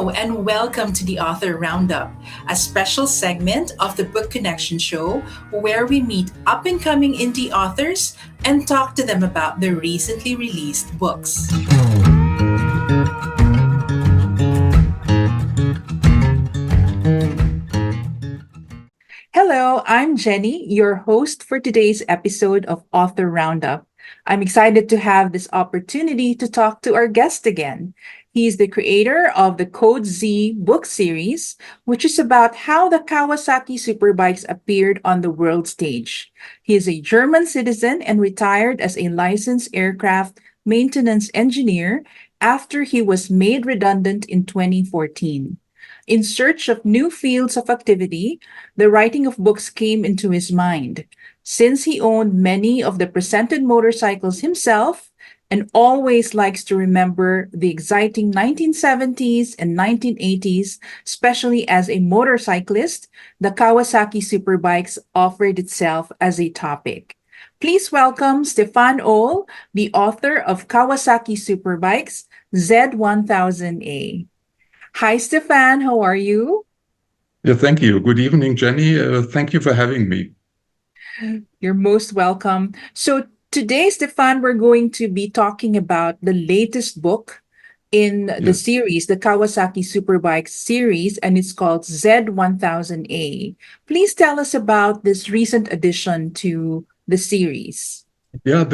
and welcome to the Author Roundup, a special segment of the Book Connection Show where we meet up and coming indie authors and talk to them about their recently released books. Hello, I'm Jenny, your host for today's episode of Author Roundup. I'm excited to have this opportunity to talk to our guest again. He's the creator of the Code Z book series, which is about how the Kawasaki Superbikes appeared on the world stage. He is a German citizen and retired as a licensed aircraft maintenance engineer after he was made redundant in 2014. In search of new fields of activity, the writing of books came into his mind. Since he owned many of the presented motorcycles himself and always likes to remember the exciting 1970s and 1980s, especially as a motorcyclist, the Kawasaki Superbikes offered itself as a topic. Please welcome Stefan Oehl, the author of Kawasaki Superbikes Z1000A. Hi, Stefan. How are you? Yeah, thank you. Good evening, Jenny. Thank you for having me. You're most welcome. So today, Stefan, we're going to be talking about the latest book in the Yes. series, the Kawasaki Superbike series, and it's called Z1000A. Please tell us about this recent addition to the series. Yeah,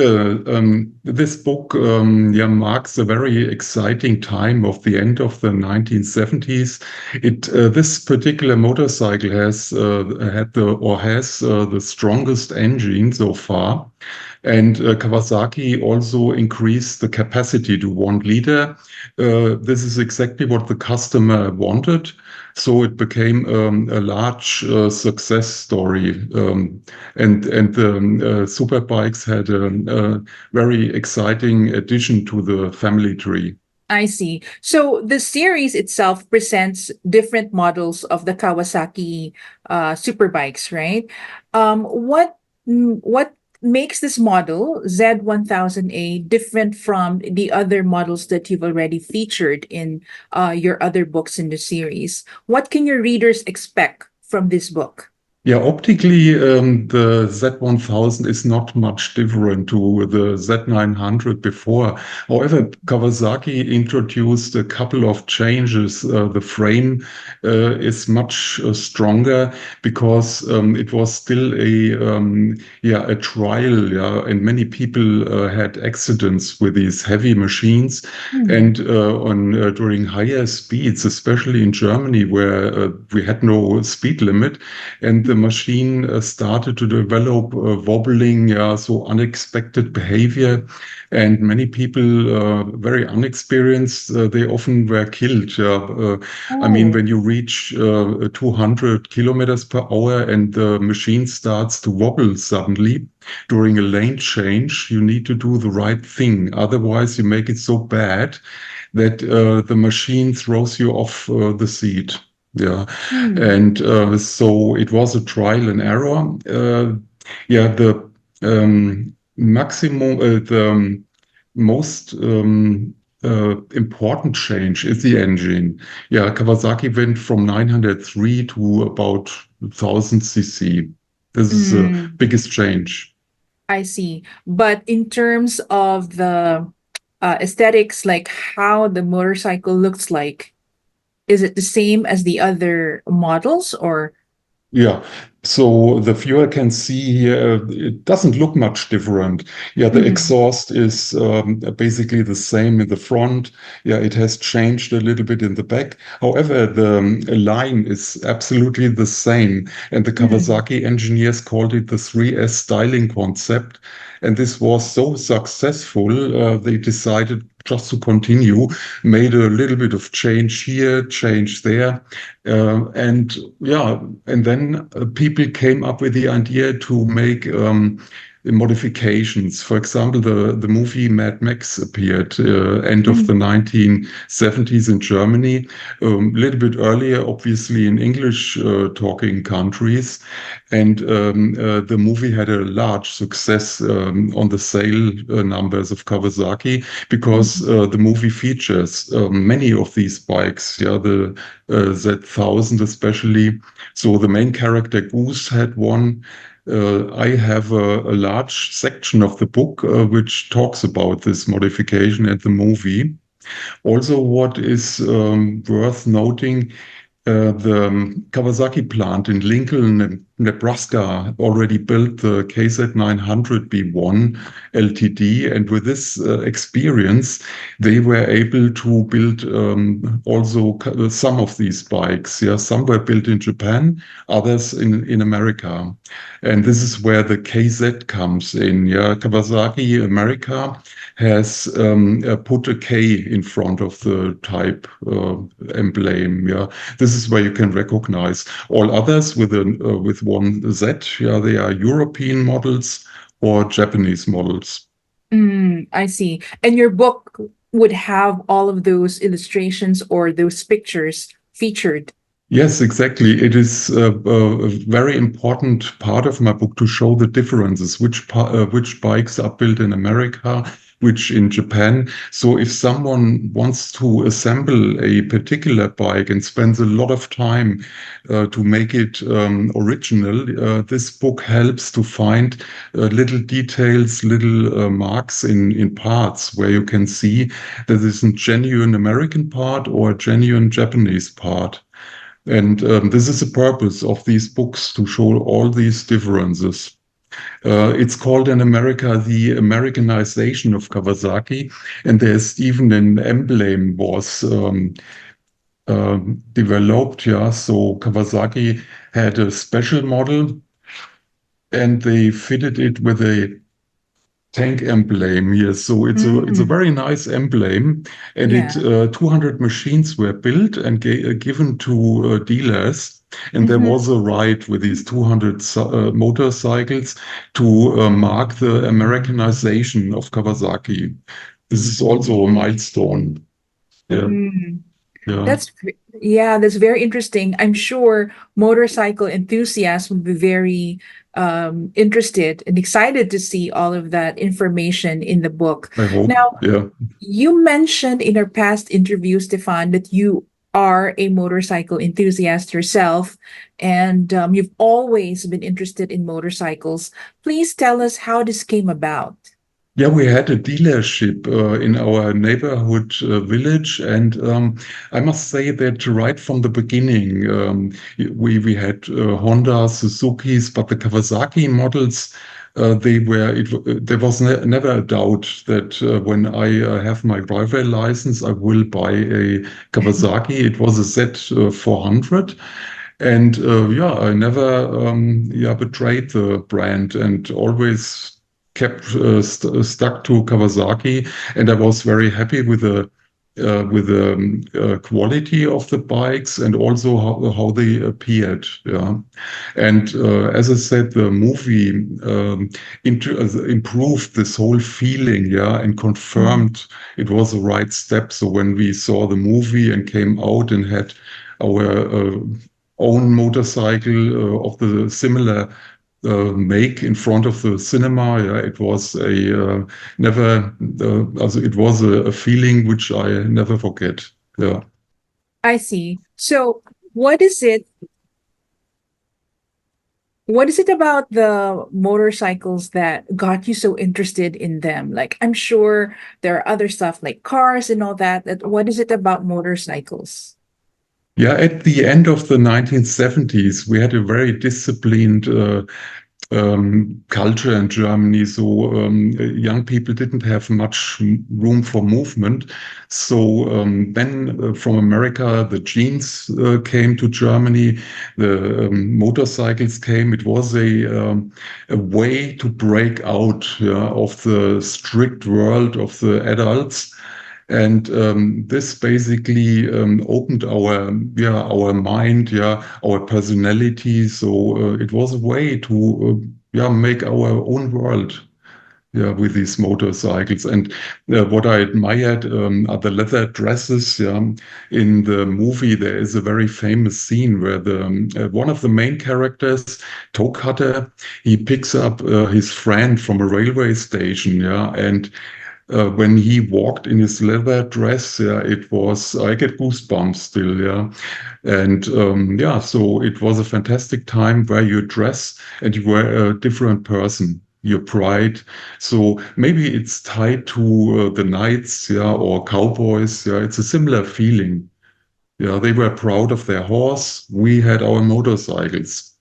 this book marks a very exciting time of the end of the 1970s. This particular motorcycle has the strongest engine so far, and Kawasaki also increased the capacity to 1 liter. This is exactly what the customer wanted. So it became a large success story, and the Superbikes had a very exciting addition to the family tree. I see. So the series itself presents different models of the Kawasaki Superbikes, right? What makes this model Z1000A different from the other models that you've already featured in your other books in the series? What can your readers expect from this book? Yeah, optically, the Z1000 is not much different to the Z900 before. However, Kawasaki introduced a couple of changes. The frame is much stronger because it was still a trial, and many people had accidents with these heavy machines. Hmm. And during higher speeds, especially in Germany, where we had no speed limit, and the machine started to develop wobbling, so unexpected behavior. And many people, very unexperienced, they often were killed. I mean, Oh, when you reach 200 kilometers per hour and the machine starts to wobble suddenly during a lane change, you need to do the right thing. Otherwise, you make it so bad that the machine throws you off the seat. Yeah, hmm. and so it was a trial and error. The the most important change is the engine. Yeah, Kawasaki went from 903 to about 1000 cc. This is the Mm, biggest change. I see. But in terms of the aesthetics, like how the motorcycle looks like, is it the same as the other models or? Yeah, so the viewer can see here, it doesn't look much different. Yeah, the Mhm. exhaust is basically the same in the front. Yeah, it has changed a little bit in the back. However, the line is absolutely the same. And the Mhm. Kawasaki engineers called it the 3S styling concept. And this was so successful, they decided just to continue, made a little bit of change here, change there. And yeah, and then people came up with the idea to make modifications. For example, the movie Mad Max appeared end of the Mm, 1970s in Germany, a little bit earlier, obviously in English talking countries. And the movie had a large success on the sale numbers of Kawasaki because mm, the movie features many of these bikes, yeah, the Z1000 especially. So the main character Goose had one. I have a large section of the book which talks about this modification and the movie. Also, what is worth noting, the Kawasaki plant in Lincoln, Nebraska, already built the KZ900B1 LTD, and with this experience, they were able to build also some of these bikes. Yeah, some were built in Japan, others in America, and this is where the KZ comes in. Yeah, Kawasaki America has put a K in front of the type emblem. Yeah, this is where you can recognize all others with one Z. Yeah, they are European models or Japanese models. I see. And your book would have all of those illustrations or those pictures featured. Yes, exactly. It is a very important part of my book to show the differences, which bikes are built in America, which in Japan. So if someone wants to assemble a particular bike and spends a lot of time to make it original, this book helps to find little details, little marks in parts where you can see that is a genuine American part or a genuine Japanese part. And this is the purpose of these books to show all these differences. It's called in America the Americanization of Kawasaki, and there's even an emblem was developed. Yeah, so Kawasaki had a special model, and they fitted it with a tank emblem here. So it's a Mm, very nice emblem, and it yeah. 200 machines were built and given to dealers. And there Hmm. was a ride with these 200 motorcycles to mark the Americanization of Kawasaki. This is also a milestone. Yeah, Mm. yeah. Yeah, that's very interesting. I'm sure motorcycle enthusiasts would be very interested and excited to see all of that information in the book. I hope. Now, Yeah. you mentioned in our past interview, Stefan, that you are a motorcycle enthusiast yourself, and you've always been interested in motorcycles. Please tell us how this came about. Yeah, we had a dealership in our neighborhood village, and I must say that right from the beginning, we had Honda, Suzuki's, but the Kawasaki models, they were there was never a doubt that when I have my driver license, I will buy a Kawasaki. It was a Z400. And yeah, I never yeah, betrayed the brand and always kept stuck to Kawasaki, and I was very happy with the quality of the bikes and also how they appeared. Yeah, and as I said, the movie improved this whole feeling. Yeah, and Mm, confirmed it was the right step. So when we saw the movie and came out and had our own motorcycle of the similar make in front of the cinema. Yeah, it was a never, also it was a feeling which I never forget. Yeah. I see. So, what is it What is it about the motorcycles that got you so interested in them? Like, I'm sure there are other stuff like cars and all that. What is it about motorcycles? Yeah, at the end of the 1970s, we had a very disciplined culture in Germany. So young people didn't have much room for movement. So then from America, the jeans came to Germany, the motorcycles came. It was a way to break out, yeah, of the strict world of the adults. And this basically opened our, yeah, our mind, yeah, our personality. So it was a way to yeah, make our own world. Yeah, with these motorcycles. And what I admired are the leather dresses. Yeah, in the movie, there is a very famous scene where the one of the main characters, toe cutter, he picks up his friend from a railway station. Yeah, and when he walked in his leather dress, yeah, it was I get goosebumps still. Yeah, and yeah, so it was a fantastic time where you dress and you were a different person. Your pride. So maybe it's tied to the knights, yeah, or cowboys. Yeah, it's a similar feeling. Yeah, they were proud of their horse. We had our motorcycles.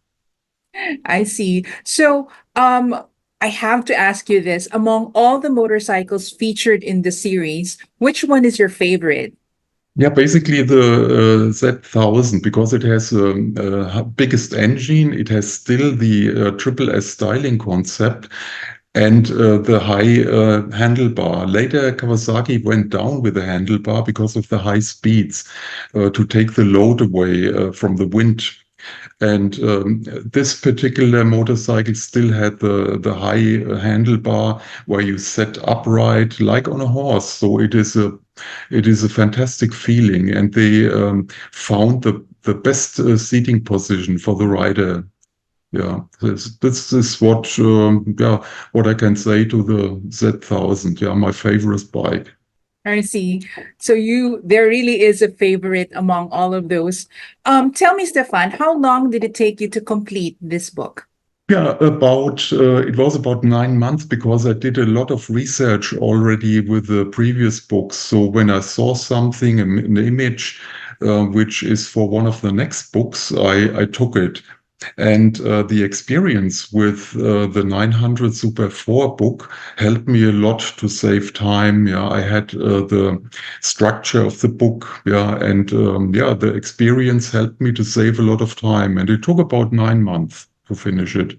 I see. So, I have to ask you this. Among all the motorcycles featured in the series, which one is your favorite? Yeah, basically the Z1000 because it has biggest engine. It has still the triple S styling concept and the high handlebar. Later, Kawasaki went down with the handlebar because of the high speeds to take the load away from the wind. And this particular motorcycle still had the high handlebar where you set upright like on a horse. So it is a fantastic feeling, and they found the best seating position for the rider. Yeah, this is what yeah what I can say to the Z1000. Yeah, my favorite bike. I see. So there really is a favorite among all of those. Tell me, Stefan, how long did it take you to complete this book? Yeah, it was about 9 months because I did a lot of research already with the previous books. So when I saw something, an image, which is for one of the next books, I took it. And the experience with the 900 Super 4 book helped me a lot to save time. Yeah, I had the structure of the book. Yeah, and yeah, the experience helped me to save a lot of time. And it took about 9 months to finish it.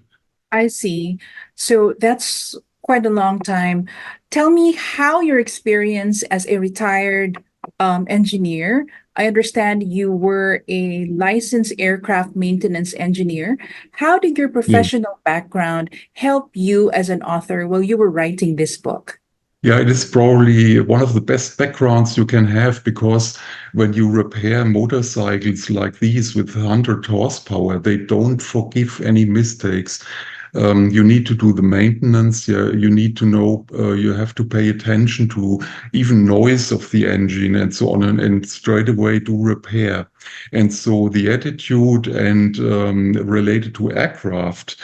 I see. So that's quite a long time. Tell me how your experience as a retired engineer. I understand you were a licensed aircraft maintenance engineer. How did your Yeah. professional background help you as an author while you were writing this book? Yeah, it is probably one of the best backgrounds you can have because when you repair motorcycles like these with 100 horsepower, they don't forgive any mistakes. You need to do the maintenance. Yeah, you need to know, you have to pay attention to even noise of the engine and so on, and straight away do repair. And so the attitude and related to aircraft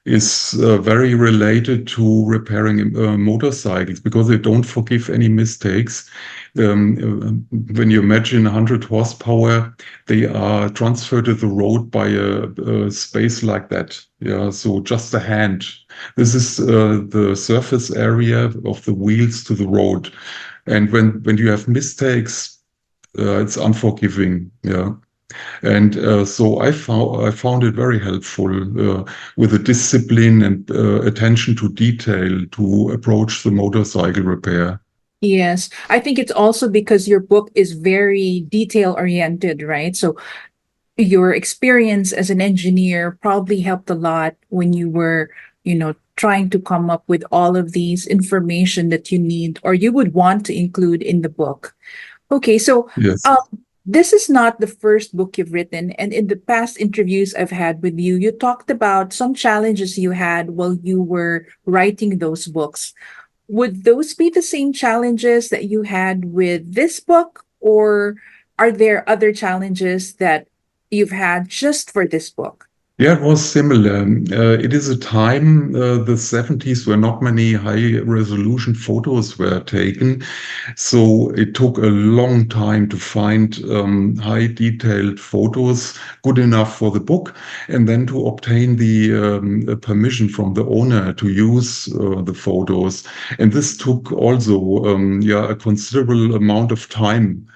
is very related to repairing motorcycles because they don't forgive any mistakes. When you imagine 100 horsepower, they are transferred to the road by a space like that. Yeah, so just a hand. This is the surface area of the wheels to the road. And when you have mistakes, it's unforgiving. Yeah. And so I found it very helpful with the discipline and attention to detail to approach the motorcycle repair. Yes, I think it's also because your book is very detail oriented, right? So your experience as an engineer probably helped a lot when you were, trying to come up with all of these information that you need or you would want to include in the book. Okay, so Yes. um, this is not the first book you've written, and in the past interviews I've had with you, you talked about some challenges you had while you were writing those books. Would those be the same challenges that you had with this book, or are there other challenges that you've had just for this book? Yeah, it was similar. It is a time, the 70s, where not many high resolution photos were taken. So it took a long time to find high detailed photos good enough for the book and then to obtain the permission from the owner to use the photos. And this took also yeah, a considerable amount of time.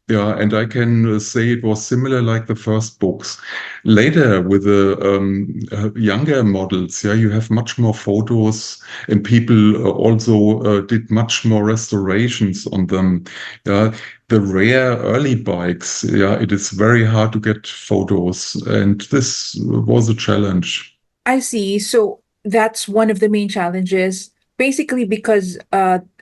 Yeah, and I can say it was similar like the first books. Later, with the younger models, yeah, you have much more photos, and people also did much more restorations on them. Yeah, the rare early bikes, yeah, it is very hard to get photos, and this was a challenge. I see. So that's one of the main challenges, basically because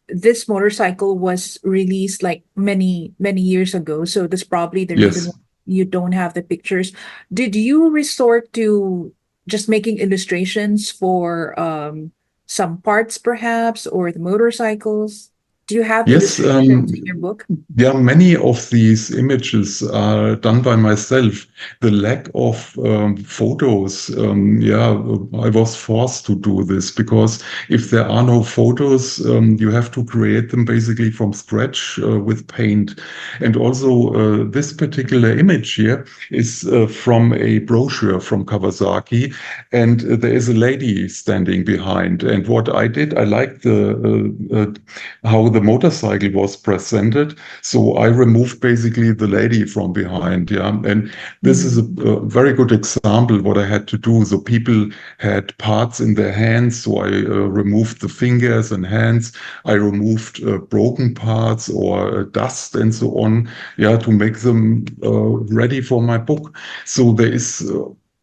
this motorcycle was released like many years ago, so that's probably the reason why Yes. you don't have the pictures. Did you resort to just making illustrations for some parts perhaps, or the motorcycles? Do you have Yes, illustrations in your book? yeah, many of these images are done by myself. The lack of photos, yeah, I was forced to do this because if there are no photos, you have to create them basically from scratch with paint. And also, this particular image here is from a brochure from Kawasaki, and there is a lady standing behind. And what I did, I liked how the motorcycle was presented. So I removed basically the lady from behind. Yeah. And this is Mm. a very good example what I had to do. So people had parts in their hands. So I removed the fingers and hands. I removed broken parts or dust and so on. Yeah. To make them ready for my book. So there is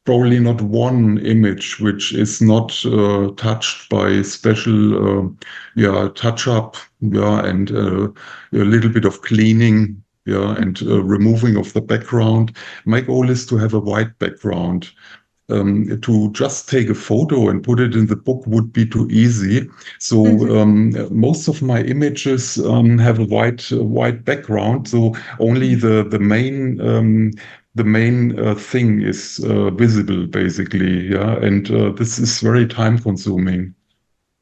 probably not one image which is not touched by special yeah, touch up, yeah, and a little bit of cleaning, yeah, and removing of the background. My goal is to have a white background. To just take a photo and put it in the book would be too easy. So Mhm. most of my images have a white background. So only the main thing is visible, basically. Yeah, and this is very time consuming.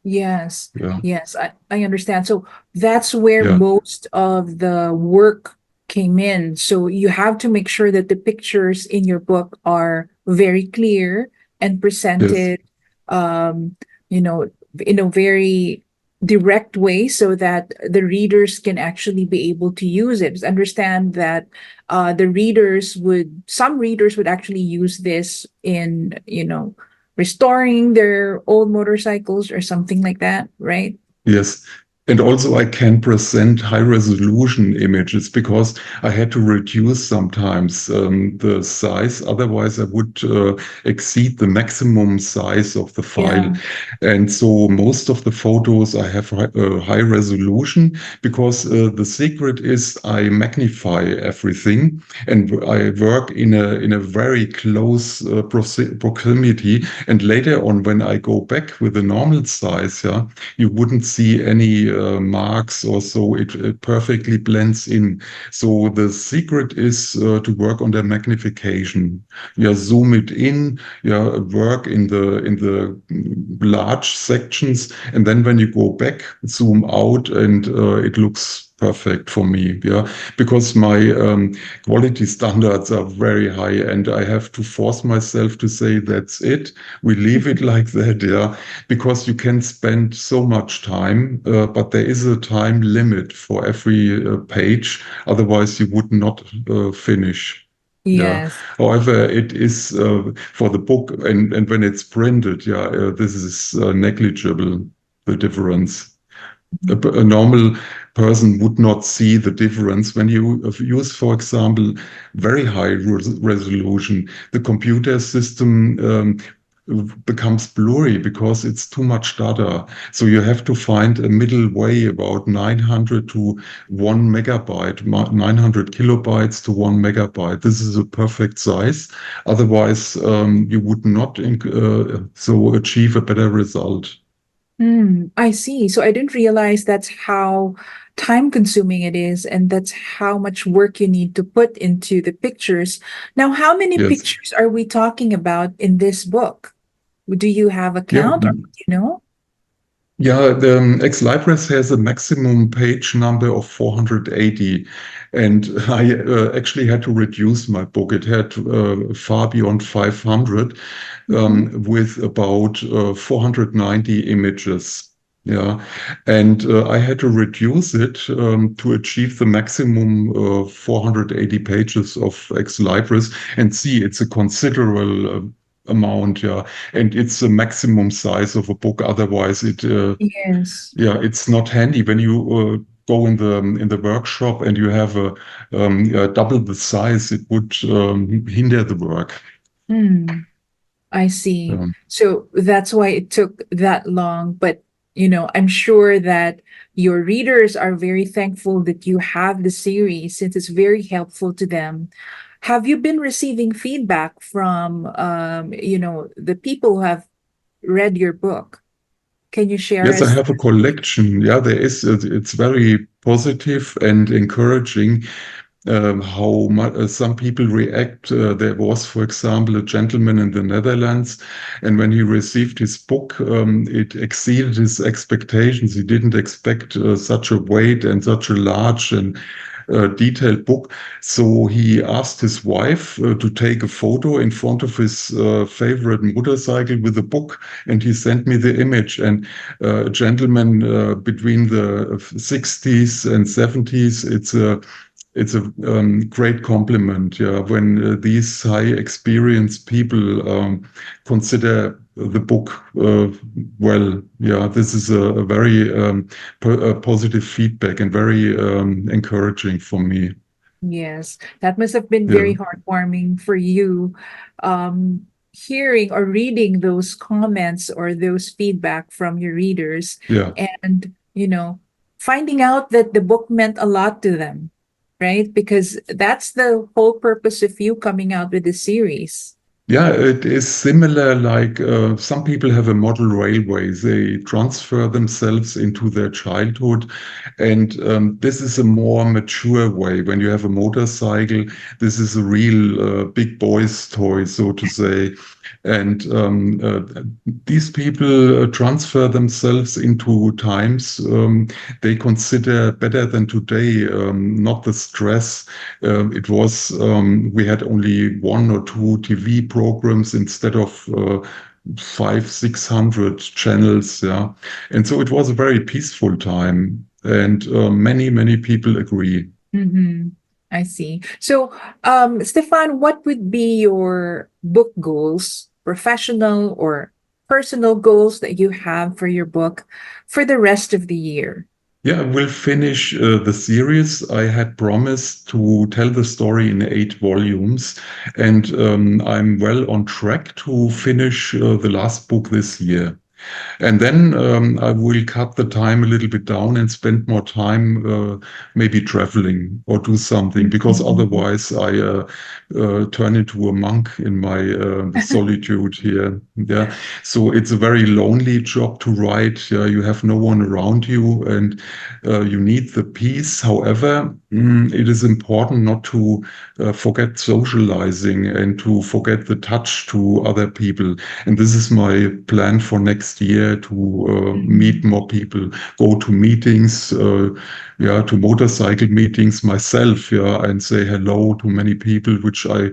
Yes, Yeah, yes, I understand. So that's where yeah, most of the work came in. So you have to make sure that the pictures in your book are very clear and yes. presented, um, you know, in a very direct way so that the readers can actually be able to use it. Understand that some readers would actually use this in, restoring their old motorcycles or something like that, right? Yes. And also I can present high resolution images because I had to reduce sometimes the size. Otherwise, I would exceed the maximum size of the file. Yeah. And so most of the photos I have high resolution because the secret is I magnify everything and I work in a very close proximity. And later on, when I go back with a normal size, yeah, you wouldn't see any marks or so. It perfectly blends in. So the secret is to work on the magnification. Yeah, zoom it in. Yeah, work in the large sections, and then when you go back, zoom out, and it looks perfect for me. Yeah, because my quality standards are very high, and I have to force myself to say that's it. We leave it like that. Yeah, because you can spend so much time, but there is a time limit for every page. Otherwise, you would not finish. Yeah. Yes. However, it is for the book, and when it's printed, yeah, this is negligible, the difference. A normal person would not see the difference when you use, for example, very high resolution. The computer system becomes blurry because it's too much data. So you have to find a middle way about 900 to 1 megabyte, 900 kilobytes to 1 megabyte. This is a perfect size. Otherwise, you would not so achieve a better result. I see. So I didn't realize that's how time consuming it is, and that's how much work you need to put into the pictures. Now, how many Yes. pictures are we talking about in this book? Do you have a Yeah. count, or do you know? Yeah, the Ex Libris has a maximum page number of 480, and I actually had to reduce my book. It had far beyond 500, Mhm. with about 490 images. Yeah, and I had to reduce it to achieve the maximum 480 pages of Ex Libris. And see, it's a considerable amount. Yeah, and it's the maximum size of a book. Otherwise, Yes. yeah, it's not handy when you go in the workshop and you have double the size. It would hinder the work. Hmm. I see. Um, So that's why it took that long. But, I'm sure that your readers are very thankful that you have the series since it's very helpful to them. Have you been receiving feedback from, the people who have read your book? Can you share yes, I us? have a collection. Yeah, there is. It's very positive and encouraging. How some people react. There was, for example, a gentleman in the Netherlands, and when he received his book, it exceeded his expectations. He didn't expect such a weight and such a large and detailed book. So he asked his wife to take a photo in front of his favorite motorcycle with the book, and he sent me the image. And a gentleman between the 60s and 70s, it's a great compliment, yeah, when these high experienced people consider the book well. Yeah, this is a very positive feedback and very encouraging for me. Yes, that must have been Yeah, very heartwarming for you, hearing or reading those comments or those feedback from your readers, yeah. and finding out that the book meant a lot to them, right? Because that's the whole purpose of you coming out with the series. Yeah, it is similar. Like some people have a model railway, they transfer themselves into their childhood. And this is a more mature way. When you have a motorcycle, this is a real big boy's toy, so to say. And these people transfer themselves into times they consider better than today, not the stress. It was we had only one or two TV programs instead of five, 600 channels. Yeah, and so it was a very peaceful time, and many people agree. Mm-hmm. I see. So, Stefan, what would be your book goals, professional or personal goals that you have for your book for the rest of the year? Yeah, we'll finish the series. I had promised to tell the story in 8 volumes, and I'm well on track to finish the last book this year. And then I will cut the time a little bit down and spend more time maybe traveling or do something, because Mhm. otherwise I turn into a monk in my solitude here. Yeah. So it's a very lonely job to write. Yeah. You have no one around you and you need the peace. However, it is important not to forget socializing and to forget the touch to other people. And this is my plan for next year to meet Mhm. more people, go to meetings, yeah, to motorcycle meetings myself, yeah, and say hello to many people which I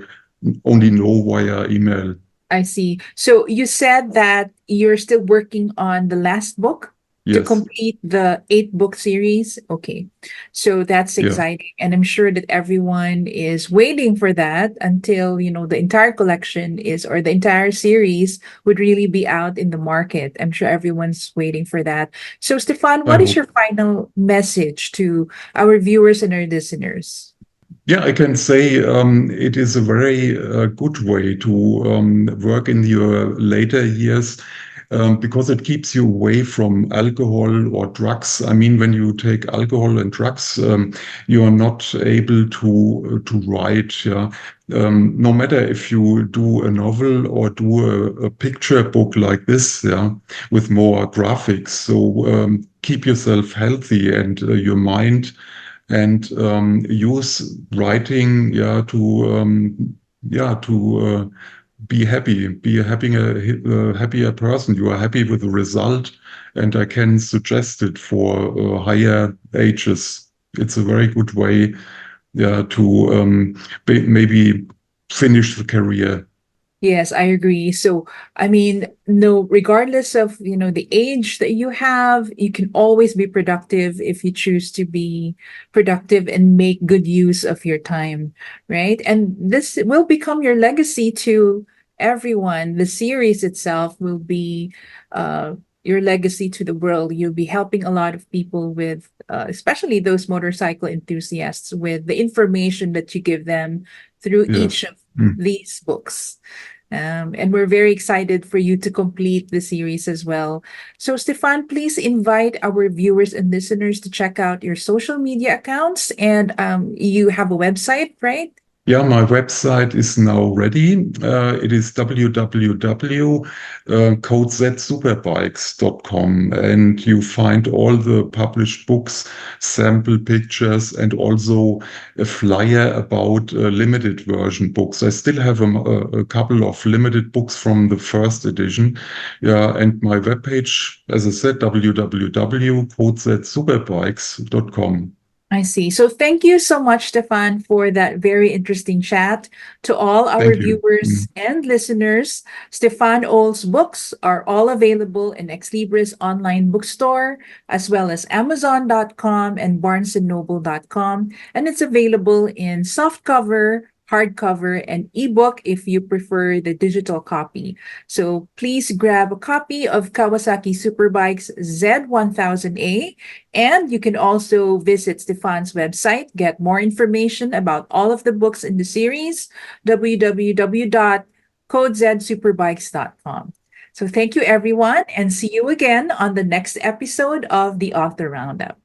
only know via email. I see. So you said that you're still working on the last book to Yes, complete the 8 book series. Okay. So that's yeah, exciting. And I'm sure that everyone is waiting for that until, the entire collection is, or the entire series would really be out in the market. I'm sure everyone's waiting for that. So, Stefan, I what is hope. your final message to our viewers and our listeners? Yeah, I can say it is a very good way to work in your later years because it keeps you away from alcohol or drugs. I mean, when you take alcohol and drugs, you are not able to write. Yeah, no matter if you do a novel or do a picture book like this. Yeah, with more graphics. So keep yourself healthy and your mind and use writing, to be happy, be a happier person. You are happy with the result, and I can suggest it for higher ages. It's a very good way, yeah, to maybe finish the career. Yes, I agree. So, I mean, no, regardless of, the age that you have, you can always be productive if you choose to be productive and make good use of your time, right? And this will become your legacy to everyone. The series itself will be your legacy to the world. You'll be helping a lot of people with, especially those motorcycle enthusiasts, with the information that you give them through Yeah. each of Mm. these books. And we're very excited for you to complete the series as well. So, Stefan, please invite our viewers and listeners to check out your social media accounts. And you have a website, right? Yeah, my website is now ready. It is www.codezsuperbikes.com, and you find all the published books, sample pictures, and also a flyer about limited version books. I still have a couple of limited books from the first edition. Yeah, and my webpage, as I said, www.codezsuperbikes.com. I see. So thank you so much, Stefan, for that very interesting chat. To all our Thank you. viewers and listeners, Stefan Oehl's books are all available in Ex Libris online bookstore, as well as Amazon.com and BarnesandNoble.com. And it's available in softcover, hardcover, and ebook if you prefer the digital copy. So please grab a copy of Kawasaki Superbikes Z1000A, and you can also visit Stefan's website, get more information about all of the books in the series, www.codezsuperbikes.com. So thank you, everyone, and see you again on the next episode of the Author Roundup.